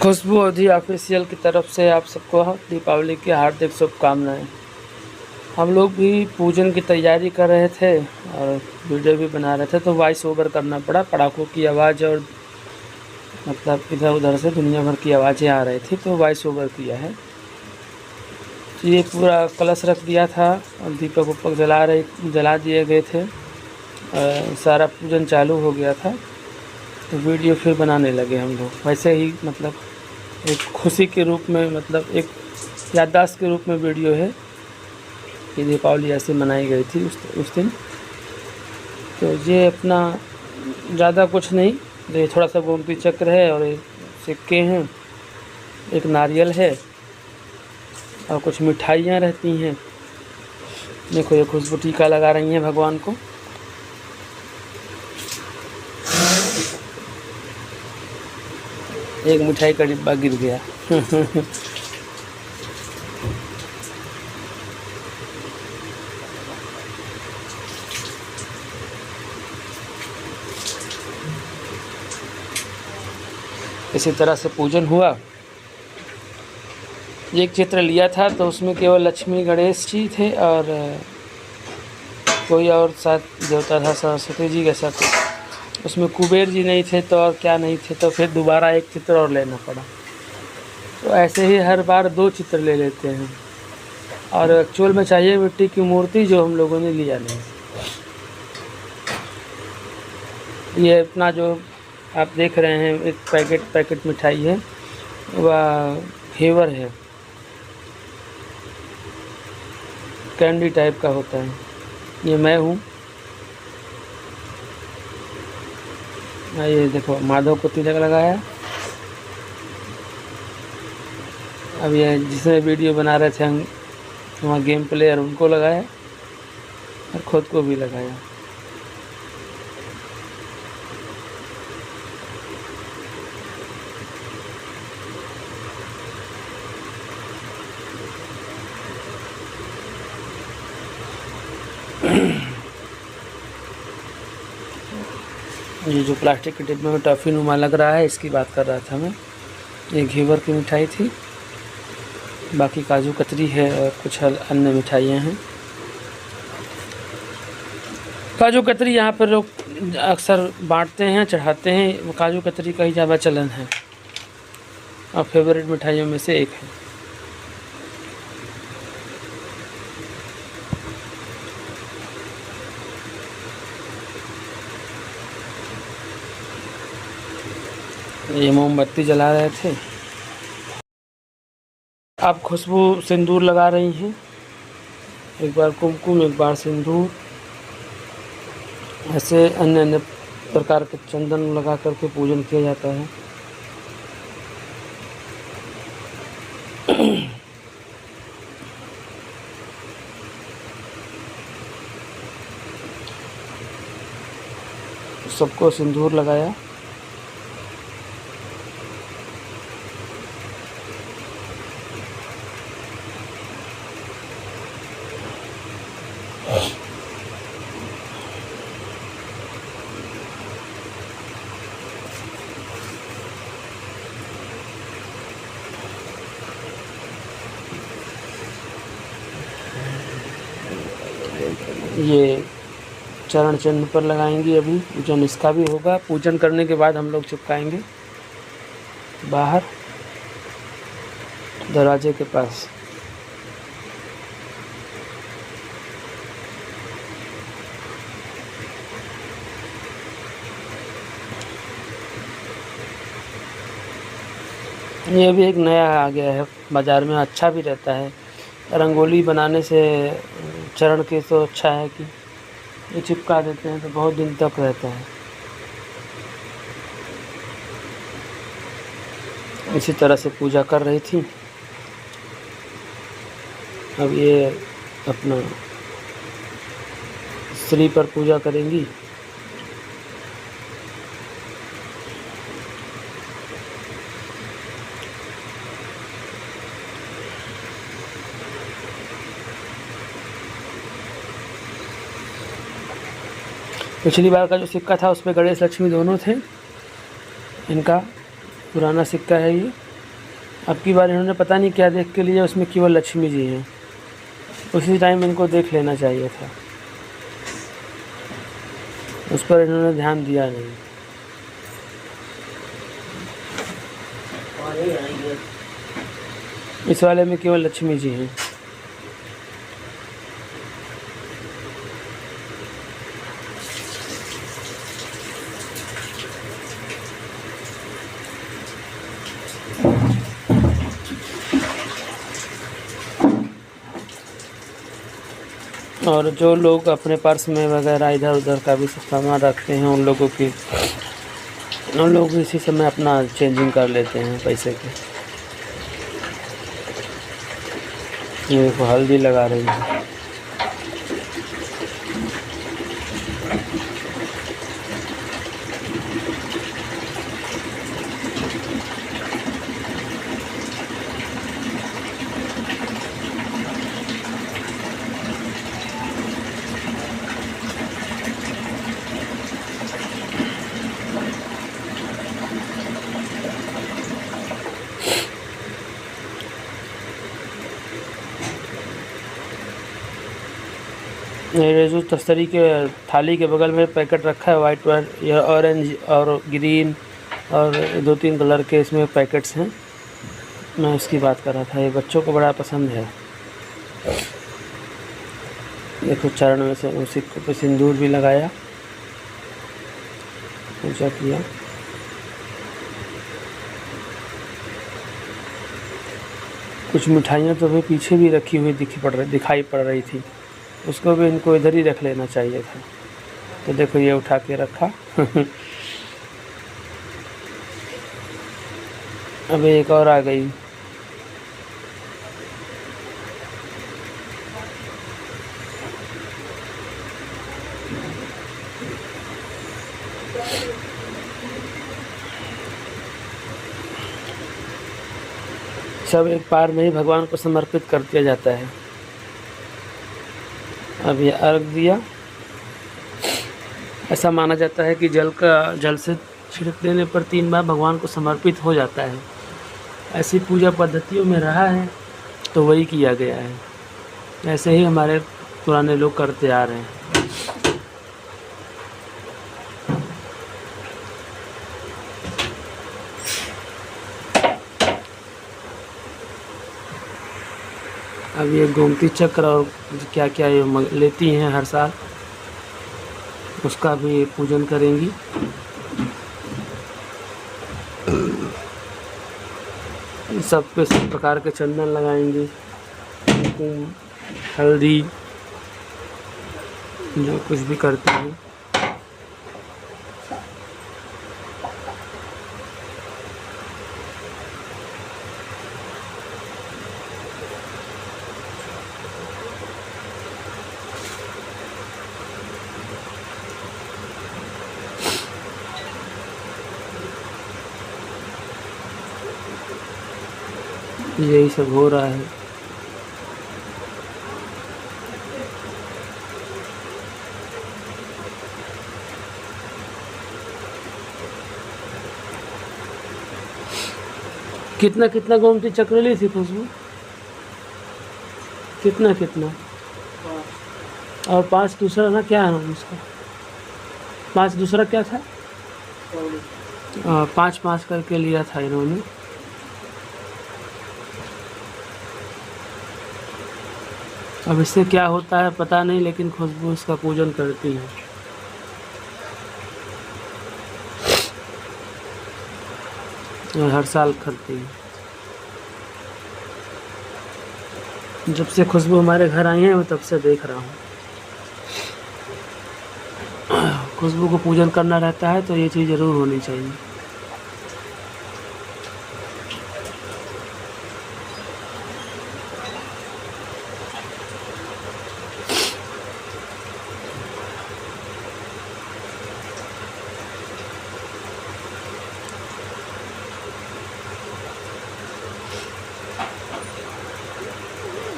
खुशबू अवधी official की तरफ से आप सबको दीपावली की हार्दिक शुभकामनाएं। हम लोग भी पूजन की तैयारी कर रहे थे और वीडियो भी बना रहे थे, तो वॉइस ओवर करना पड़ा। पटाखों की आवाज़ और मतलब इधर उधर से दुनिया भर की आवाज़ें आ रही थी, तो वॉइस ओवर किया है। तो ये पूरा कलश रख दिया था और दीपक उपक जला दिए गए थे। सारा पूजन चालू हो गया था, तो वीडियो फिर बनाने लगे हम लोग। वैसे ही मतलब एक खुशी के रूप में, मतलब एक याददाश्त के रूप में वीडियो है कि दीपावली ऐसे मनाई गई थी उस दिन। तो ये अपना ज़्यादा कुछ नहीं, ये थोड़ा सा गोमती चक्र है और ये सिक्के हैं, एक नारियल है और कुछ मिठाइयाँ रहती हैं। देखो ये खुशबू टीका लगा रही हैं भगवान को। एक मिठाई का डिब्बा गिर गया। इसी तरह से पूजन हुआ। एक चित्र लिया था तो उसमें केवल लक्ष्मी गणेश जी थे और कोई और साथ देवता था, सरस्वती जी के साथ। उसमें कुबेर जी नहीं थे तो और क्या नहीं थे, तो फिर दोबारा एक चित्र और लेना पड़ा। तो ऐसे ही हर बार 2 चित्र ले लेते हैं और एक्चुअल में चाहिए मिट्टी की मूर्ति, जो हम लोगों ने लिया नहीं। ये अपना जो आप देख रहे हैं एक पैकेट मिठाई है, वह घेवर है, कैंडी टाइप का होता है। ये मैं हूँ। ये देखो माधव को तिलक लगाया। अब ये जिसमें वीडियो बना रहे थे हम, वहाँ गेम प्लेयर, उनको लगाया और ख़ुद को भी लगाया। ये जो प्लास्टिक के डिब्बे में टॉफ़ी नुमा लग रहा है, इसकी बात कर रहा था मैं। ये घेवर की मिठाई थी, बाकी काजू कतरी है और कुछ अन्य मिठाइयाँ हैं। काजू कतरी यहाँ पर लोग अक्सर बांटते हैं, चढ़ाते हैं। काजू कतरी का ही ज़्यादा चलन है और फेवरेट मिठाइयों में से एक है। ये मोमबत्ती जला रहे थे। आप खुशबू सिंदूर लगा रही हैं, एक बार कुमकुम, एक बार सिंदूर। ऐसे अन्य अन्य प्रकार के चंदन लगा करके पूजन किया जाता है। सबको सिंदूर लगाया। ये चरण चिन्ह पर लगाएंगी। अभी पूजन इसका भी होगा। पूजन करने के बाद हम लोग चिपकाएंगे बाहर दरवाजे के पास। ये भी एक नया आ गया है बाज़ार में, अच्छा भी रहता है। रंगोली बनाने से चरण के तो अच्छा है कि ये चिपका देते हैं तो बहुत दिन तक रहता है। इसी तरह से पूजा कर रही थी। अब ये अपना श्री पर पूजा करेंगी। पिछली बार का जो सिक्का था उसमें गणेश लक्ष्मी दोनों थे। इनका पुराना सिक्का है ये। अब की बार इन्होंने पता नहीं क्या देख के लिया, उसमें केवल लक्ष्मी जी हैं। उसी टाइम इनको देख लेना चाहिए था, उस पर इन्होंने ध्यान दिया नहीं। इस वाले में केवल लक्ष्मी जी हैं। और जो लोग अपने पर्स में वगैरह इधर उधर का भी सब सामान रखते हैं, उन लोग भी इसी समय अपना चेंजिंग कर लेते हैं पैसे के। ये देखो हल्दी लगा रही है। ये जो तस्तरी के थाली के बगल में पैकेट रखा है वाइट या ऑरेंज और ग्रीन और 2-3 कलर के इसमें पैकेट्स हैं, मैं उसकी बात कर रहा था। ये बच्चों को बड़ा पसंद है। देखो चरण में से उसी पे सिंदूर भी लगाया, पूजा किया। कुछ मिठाइयाँ तो भी पीछे भी रखी हुई दिखाई पड़ रही थी, उसको भी इनको इधर ही रख लेना चाहिए था। तो देखो ये उठा के रखा। अब एक और आ गई। सब एक बार में ही भगवान को समर्पित कर दिया जाता है। अब ये अर्घ दिया। ऐसा माना जाता है कि जल से छिड़क देने पर 3 बार भगवान को समर्पित हो जाता है। ऐसी पूजा पद्धतियों में रहा है तो वही किया गया है। ऐसे ही हमारे पुराने लोग करते आ रहे हैं। अब ये गोमती चक्र और क्या क्या ये लेती हैं हर साल, उसका भी पूजन करेंगी। सब पे सब प्रकार के चंदन लगाएंगे, कुमकुम, हल्दी, जो कुछ भी करते हैं। यही सब हो रहा है। कितना कितना गोमती चक्र ली थी खुशबू? कितना कितना? और 5 दूसरा ना, क्या है उसका? 5 दूसरा क्या था? 5-5 करके लिया था इन्होंने। अब इससे क्या होता है पता नहीं, लेकिन खुशबू इसका पूजन करती है। और हर साल करती है। जब से खुशबू हमारे घर आई है मैं तब से देख रहा हूँ। खुशबू को पूजन करना रहता है तो ये चीज़ ज़रूर होनी चाहिए।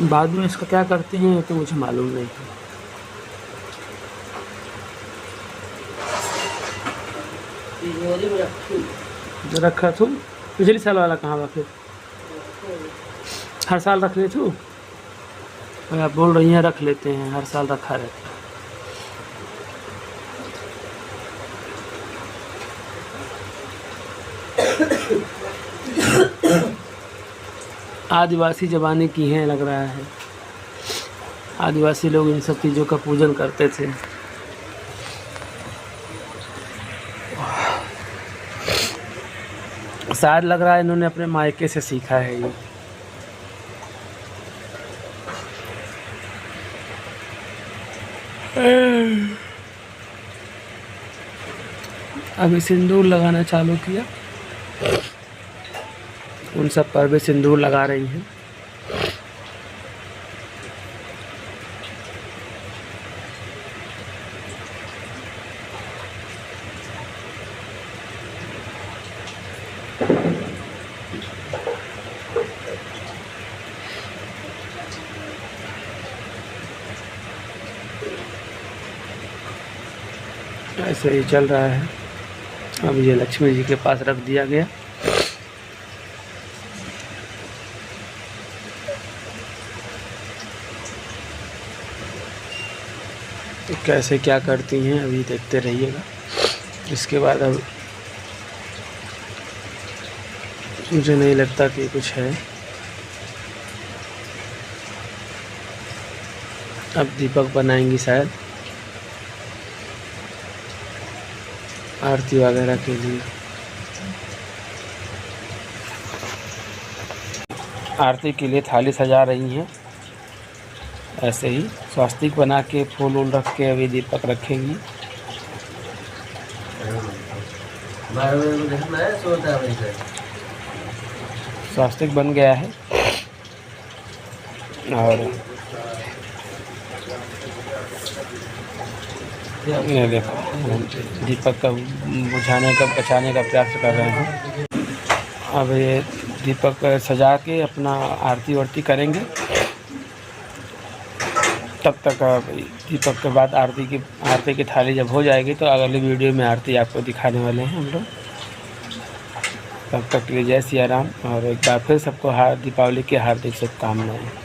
बाद में इसका क्या करते हैं तो मुझे मालूम नहीं है। रखा तुम पिछले साल वाला कहाँ हुआ फिर? हर साल रख लेते हो? आप बोल रही हैं रख लेते हैं, हर साल रखा रहता है। आदिवासी ज़माने की हैं लग रहा है। आदिवासी लोग इन सब चीज़ों का पूजन करते थे। शायद लग रहा है इन्होंने अपने मायके से सीखा है ये। अभी सिंदूर लगाना चालू किया, उन सब पर भी सिंदूर लगा रही हैं। ऐसे ही चल रहा है। अब ये लक्ष्मी जी के पास रख दिया गया। तो कैसे क्या करती हैं अभी देखते रहिएगा। इसके बाद अब मुझे नहीं लगता कि कुछ है। अब दीपक बनाएंगी शायद आरती वगैरह के लिए। आरती के लिए थाली सजा रही हैं। ऐसे ही स्वास्तिक बना के फूल वूल रख के अभी दीपक रखेंगी। स्वास्तिक बन गया है और ये देखो दीपक का बुझाने का बचाने का प्रयास कर रहे हैं। अब ये दीपक सजा के अपना आरती वारती करेंगे। तब तक दीपक के बाद आरती की थाली जब हो जाएगी तो अगली वीडियो में आरती आपको दिखाने वाले हैं हम लोग। तब तक के लिए जय सिया राम और एक बार फिर सबको दीपावली की हार्दिक शुभकामनाएं।